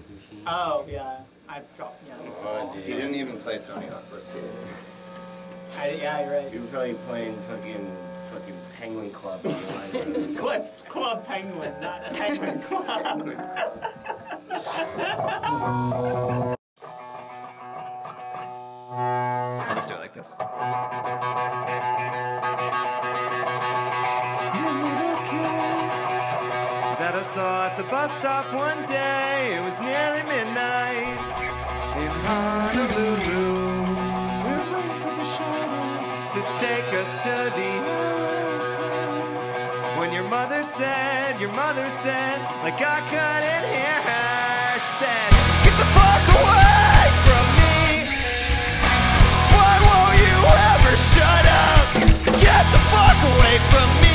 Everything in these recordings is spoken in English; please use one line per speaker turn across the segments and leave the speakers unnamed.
machine.
Oh, yeah. I dropped, yeah.
Come on, dude.
He didn't even play Tony Hawk Pro Skater.
Yeah, you're right.
You were probably playing fucking Penguin Club online.
Club Penguin, not Penguin Club.
I'll just do it like this. That I saw at the bus stop one day. It was nearly midnight in Honolulu. We were waiting for the shuttle to take us to the airplane. When your mother said, like I couldn't hear her, she said, "Get the fuck away from me. Why won't you ever shut up? Get the fuck away from me."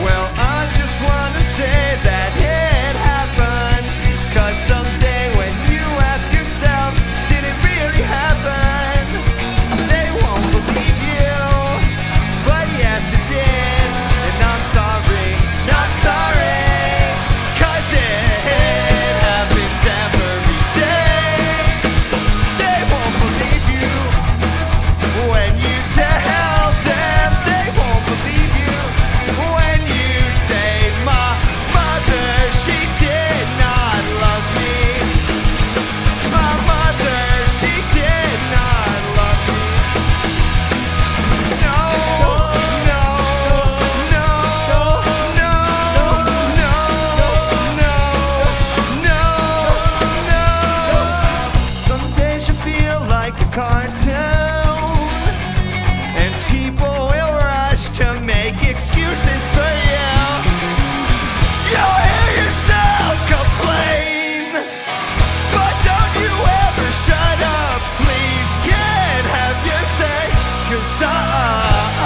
Well, I just wanna say that it happened. 'Cause someday when you ask yourself, did it really happen? They won't believe you, but yes it did. And I'm sorry, not sorry, 'cause it happens every day. They won't believe you when you tell them. They won't believe you when you say, "My mother, she did not love me. My mother, she did not love me." No, no, no, no, no, no, no. Some days you feel like a cartoon, and people will rush to make excuses for you. You'll hear yourself complain, but don't you ever shut up, please. Can't have your say, 'cause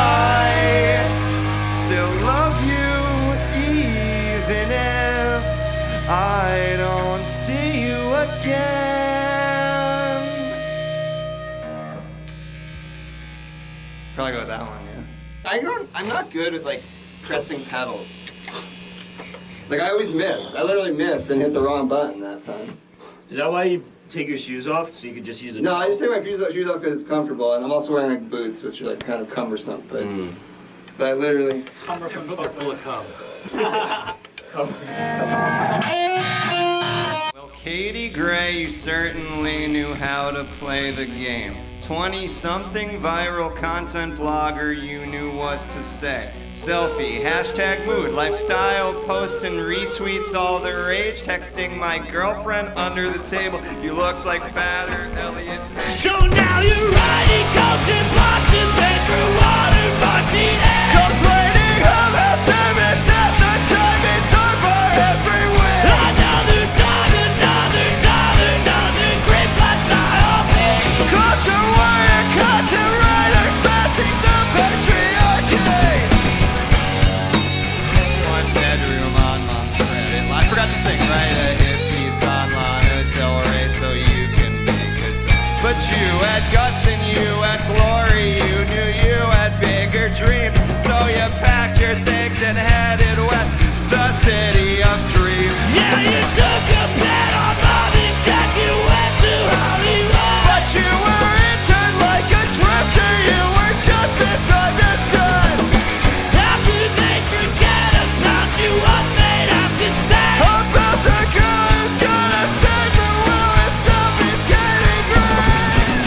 I still love you, even if I don't see you again. Probably go with that one, yeah. I'm not good at like pressing pedals. Like I always miss. I literally missed and hit the wrong button that time.
Is that why you take your shoes off so you could just use it?
No, I just take my shoes off because it's comfortable, and I'm also wearing like boots, which are like kind of cumbersome. But I literally.
They're full of cum.
Well, Katie Gray, you certainly knew how to play the game. 20-something viral content blogger, you knew what to say. Selfie, hashtag mood, lifestyle, posts and retweets, all the rage. Texting my girlfriend under the table, you looked like fatter Elliot Page.
So now you're riding coats and Boston, bed for water, Martinez.
Complaining about service at the time it took by everywhere.
Another great lifestyle thing.
Culture warrior, content writer, smashing the patriarchy. One bedroom on mom's credit. I forgot to sing, right? A hit piece on Lana Del Rey so you can make it time. But you had guts and you had glory. You knew you had bigger dreams. So you packed your things and headed west, the city of dreams.
Yeah, you took a bet on mommy's check, you went to Hollywood.
But you were interned like a drifter. You were just misunderstood.
How could they forget about you? What they have to say
About the girl who's gonna save the world with sophisticated grace.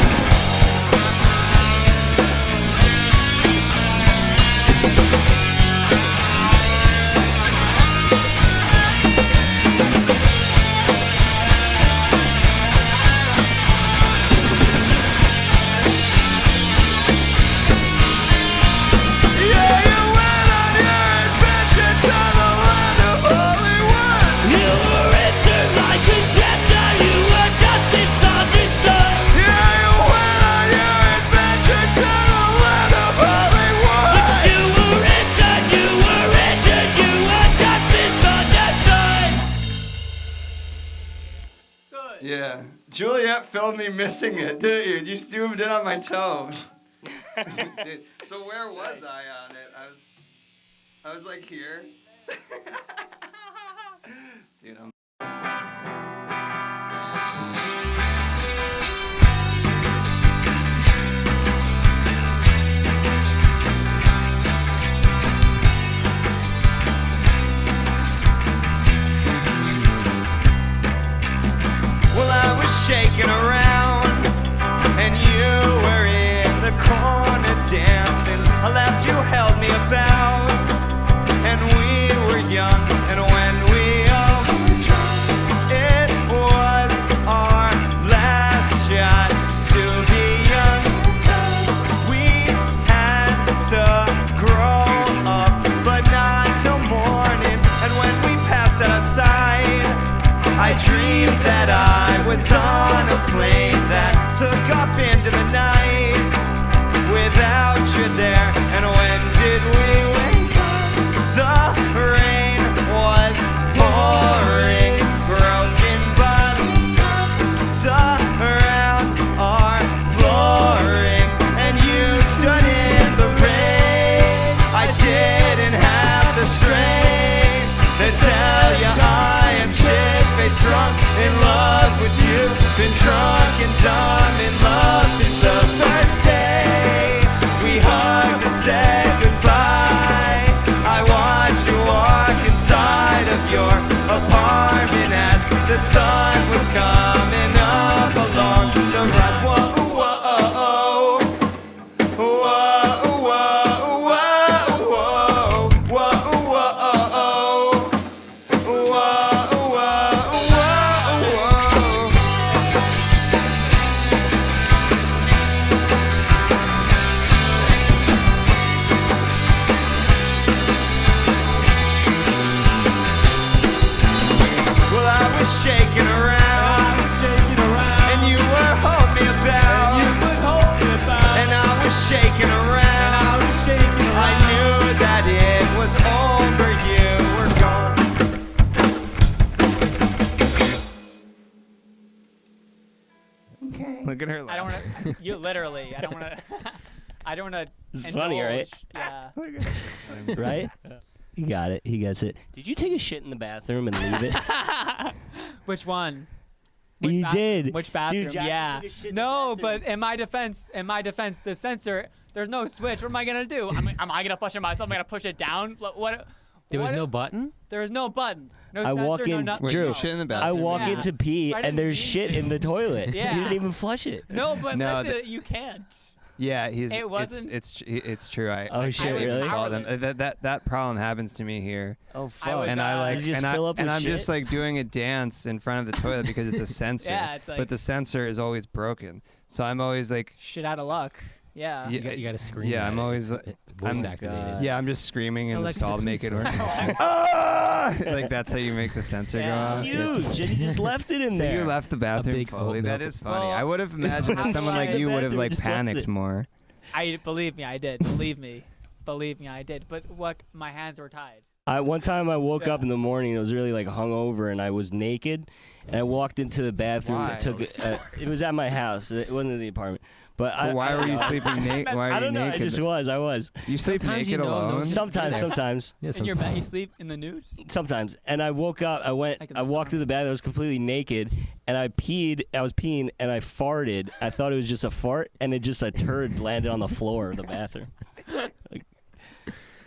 Yeah, you went on your adventure to the land of Hollywood.
You were interned like a jester, you were just misunderstood.
Yeah, you went on your adventure to the land of Hollywood.
But you were interned, you were just misunderstood.
Yeah, Juliet filmed me missing it, didn't you? You zoomed in on my toe. Dude, so where was I on it? I was like here. Dude, well, I was shaking around, and you were in the corner dancing. I laughed, you held me about, and we were young. And when we all were drunk, it was our last shot to be young. We had to grow up, but not till morning. And when we passed outside, I dreamed that I was on a plane that took off into the night without you there. And when did we wake up? The rain was pouring, broken bottles surround our flooring, and you stood in the rain. I didn't have the strength to tell you I am shit-faced drunk in love with you. Been drunk and dumb in love since the first day we hugged and said goodbye. I watched you walk inside of your apartment as the sun was coming up along the rise. Whoa, whoa, whoa, whoa, whoa, whoa, whoa, whoa. Well, I was shaking around, and you were holding me about, and I was shaking around. I knew that it was over, you were gone. Okay. Look at her.
I don't want to. You literally. I don't want to. I don't want to.
It's funny, right?
Yeah.
Right? He got it. He gets it. Did you take a shit in the bathroom and leave it?
Which one?
You did.
Which bathroom?
Dude, Jackson
yeah.
took a shit in
No,
the bathroom.
but in my defense, the sensor, there's no switch. What am I gonna do? Am I gonna flush it myself? Am I gonna push it down? What?
There was
what-
no button?
There is no button. No
I
sensor.
walk
no
in-
nothing.
Wait,
Drew,
you shit in the
I
bathroom?
walk
Yeah.
in to pee,
I
and
didn't
there's
mean
shit
to.
in the toilet.
Yeah.
You didn't even flush it.
No, but
No,
listen, you can't.
Yeah,
It wasn't-
it's true.
Oh, shit,
was
really?
powerless.
That problem happens to me here.
Oh,
I
fuck.
was,
And I like,
Did you just
and
fill up with
I'm
shit?
just like doing a dance in front of the toilet because it's a sensor.
Yeah, it's like-
but the sensor is always broken, so I'm always like,
Shit out of luck. Yeah.
Yeah.
You got to scream.
Yeah,
at
I'm
it.
always,
Voice
I'm-
activated.
yeah, I'm just screaming in
Alexa,
the stall to
please
make it work.
stop.
Ah! Like that's how you make the sensor
Yeah.
go
It's
off.
Huge, and you just left it in
So
there.
you left the bathroom
big
fully.
oat
That
milk.
is funny.
Well,
I would have imagined that
I'm
someone
sorry.
like you would have like
Just left
panicked
it.
more.
Believe me, I did. Believe me. Believe me, I did. But what? My hands were tied.
One time I woke
Yeah.
up in the morning, I was really like hungover, and I was naked, and I walked into the bathroom.
Why?
And took it was at my house. It wasn't in the apartment. But
But why were you sleeping naked? Why
I
are you
don't know.
naked?
I was.
You sleep
Sometimes you
naked
know
alone?
those-
Sometimes.
Yeah,
In your bed, you sleep in the nude.
Sometimes. And I woke up, I
Like in the
walked to
summer.
the bathroom, I was completely naked, and I was peeing, and I farted. I thought it was just a fart, and a turd landed on the floor of the bathroom. Like,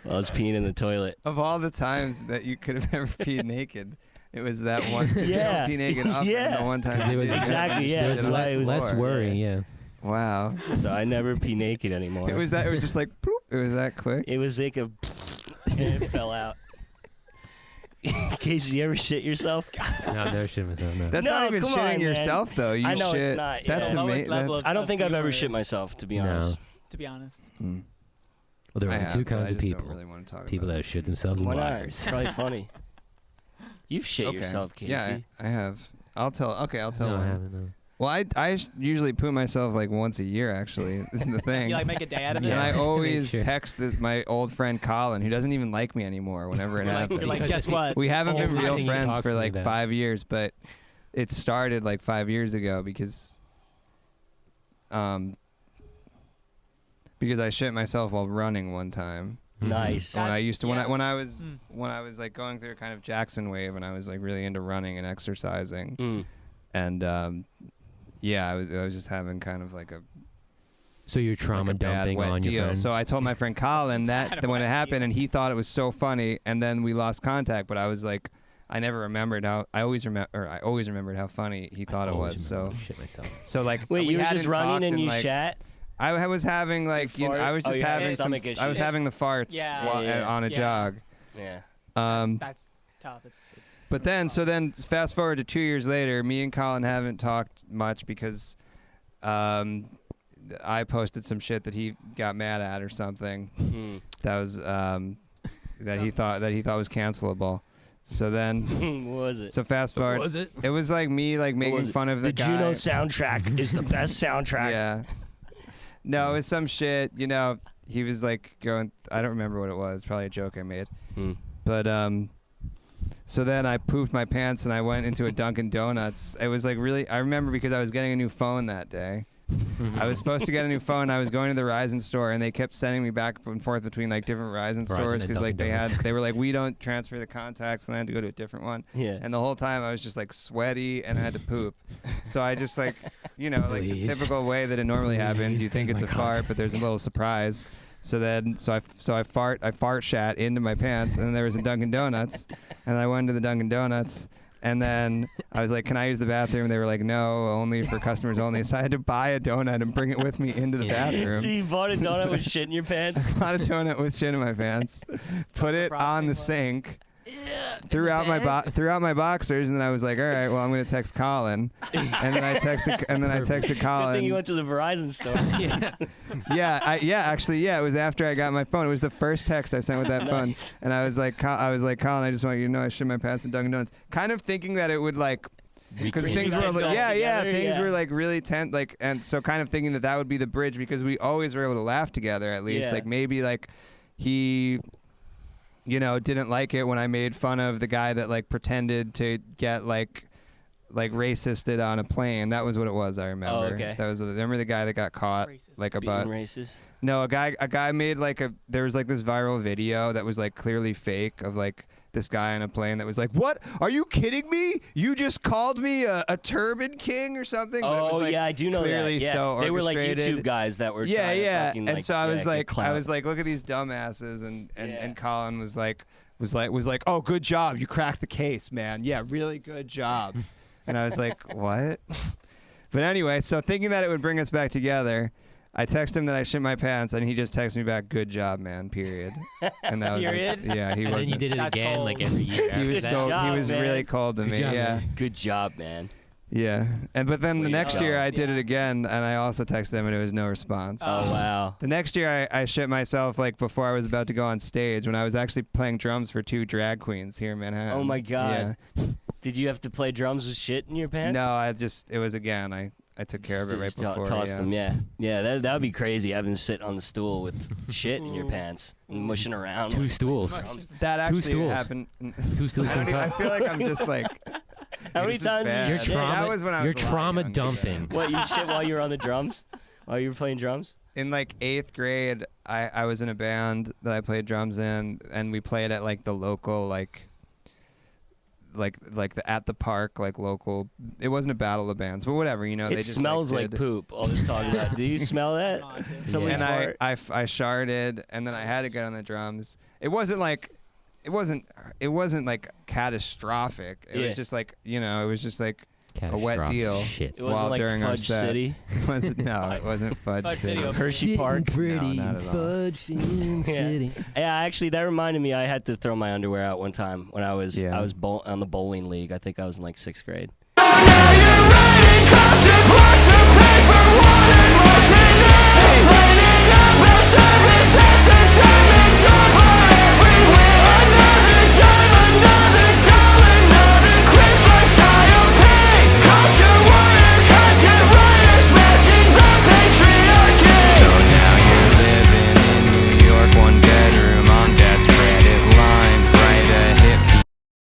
I was peeing in the toilet.
Of all the times that you could have ever peed naked, it was that one. 'Cause
Yeah.
You don't pee naked often.
Yeah.
The one time.
There
you
was
did.
Exactly, yeah,
There
that's
was
why it was
less
floor.
worry. Yeah.
Wow.
So I never pee naked anymore.
It was just like, bloop. It was that quick.
It was like a and it fell out. Casey, you ever shit yourself?
No, I've never shit myself. No.
That's
No,
not even
come
shitting
on, man.
yourself, though. You
I know it's
shit.
not,
That's
yeah.
Lowest
amazing.
level
That's
of-
I don't think I've ever
humor.
shit myself, to be
No.
honest.
To be honest.
Mm.
Well, there are
I
only
have,
two
but I
kinds of
just
people.
Don't really want to talk
People
about
that shit themselves and
Why not?
liars.
It's probably funny. You've shit
it.
yourself, Casey.
Yeah, I have. I'll tell. Okay, I'll tell
No, I
one.
haven't. No.
Well, I usually poo myself like once a year. Actually, is the thing.
You like make a day out of it.
And I
Yeah.
always
Sure.
text my old friend Colin, who doesn't even like me anymore. Whenever it
You're like,
happens,
you're like,
Because
guess what?
we haven't been
Only
real
thing he
friends
talks
for
to me
like
about.
5 years, but it started like 5 years ago because I shit myself while running one time,
Nice.
That-
When I
That's-
used to
yeah.
when I was like going through kind of Jackson wave, and I was like really into running and exercising, and yeah, I was just having kind of like a
So you're trauma
like a bad,
dumping
wet
on
deal.
your friend.
So I told my friend Colin that
Bad,
when it
wet
happened,
deal.
and he thought it was so funny, and then we lost contact. But I was like, I never remembered how. I always remembered how funny he thought it
Always
was.
remember
So
to shit myself.
so like
Wait,
we
you were just
hadn't
running
talked
and
in,
you
like,
shat?
I was having like
You
I was
fart?
just
Oh, you had
having
stomach
some,
issues.
I was having the farts
Yeah.
while,
Yeah.
on a
Yeah.
jog.
Yeah.
That's tough. It's
But then, so then, fast forward to 2 years later, me and Colin haven't talked much because I posted some shit that he got mad at or something. That was that he thought was cancelable. So then,
What was it?
so fast forward.
Was it?
It was like me like making
was it?
fun of the guy.
Juno soundtrack is the best soundtrack.
Yeah. No, it was some shit. You know, he was like going. I don't remember what it was. Probably a joke I made. But so then I pooped my pants and I went into a Dunkin' Donuts. It was like really. I remember because I was getting a new phone that day. I was supposed to get a new phone. I was going to the Verizon store, and they kept sending me back and forth between like different Verizon stores
and
because like
Dunkin'
they were like, we don't transfer the contacts, and I had to go to a different one.
Yeah.
And the whole time I was just like sweaty and I had to poop. So I just like, you know, like the
Please.
typical way that it normally happens. You think
take
it's a
my
fart,
contact.
but there's a little surprise. So I fart shat into my pants, and then there was a Dunkin' Donuts, and I went to the Dunkin' Donuts, and then I was like, "Can I use the bathroom?" They were like, "No, only for customers only." So I had to buy a donut and bring it with me into the
So
bathroom.
you bought a donut with shit in your pants?
Bought a donut with shit in my pants, put it on the sink. Threw out my boxers, and then I was like, "All right, well, I'm gonna text Colin," and then I texted
Good
Colin.
thing you went to the Verizon store.
It was after I got my phone. It was the first text I sent with that phone, and I was like, Colin, I just want you to know I shit my pants in Dunkin' Donuts, kind of thinking that it would like. Because
Bring
things
you
were
guys
like,
back together,
things
yeah.
were like really tense, like, and so kind of thinking that would be the bridge because we always were able to laugh together at least.
Yeah.
Like maybe like he, you know, didn't like it when I made fun of the guy that like pretended to get like racisted on a plane. That was what it was. I remember.
Oh, okay.
That was remember the guy that got caught
Racist.
like
Being
about.
racist.
No, a guy made like there was like this viral video that was like clearly fake of like this guy on a plane that was like, "What? Are you kidding me? You just called me a turban king or something?" But it was,
Oh
like,
yeah, I do know that.
clearly
Yeah.
so
they were like
orchestrated.
YouTube guys that were
Yeah,
trying
yeah.
to fucking,
And so I was
get
like,
clout.
look at these dumbasses, and
Yeah.
Colin was like, "Oh, good job, you cracked the case, man. Yeah, really good job." And I was like, "What?" But anyway, so thinking that it would bring us back together, I texted him that I shit my pants, and he just texted me back, "Good job, man." Period. And that was
Period?
yeah, he
And then
was.
you did it
That's
again
cold.
like every year.
He
after
was
that.
so
job,
he was
man.
really cold to
Good
me.
job,
Yeah.
man.
Good job, man.
Yeah. But then the
Way
next
to
year
go.
I did it again, and I also texted him, and it was no response.
Oh wow.
The next year I shit myself like before I was about to go on stage when I was actually playing drums for 2 drag queens here in Manhattan.
Oh my God.
Yeah.
Did you have to play drums with shit in your pants?
No, it was again. I took care of it right
Just
before.
tossed
yeah.
them. Yeah. That would be crazy. Having to sit on the stool with shit in your pants and mushing around.
2 stools.
That actually
stools.
happened.
2 stools.
I feel like I'm just like.
How many
this is
times
bad.
were you
You're
shit?
trauma.
That was when I
You're
was a lot
trauma
younger,
dumping.
What, you shit while you were on the drums? While you were playing drums?
In like 8th grade, I was in a band that I played drums in, and we played at like the local like the at the park like local. It wasn't a battle of bands, but whatever, you know. They
It
just,
smells like
did.
poop. All this talking about. Do you smell that? Someone
And
fart?
I sharded, and then I had to get on the drums. It wasn't like catastrophic. It
Yeah.
was just like, you know, it was just like a wet
Catastrophic
deal.
Shit.
It wasn't
while
like
during our
Fudge
set.
City.
No, it wasn't Fudge
Fudge
City.
City.
Hershey Park.
Pretty
No, not at all.
fudging city.
Yeah, actually, that reminded me. I had to throw my underwear out one time when I was
Yeah.
on the bowling league. I think I was in like 6th grade.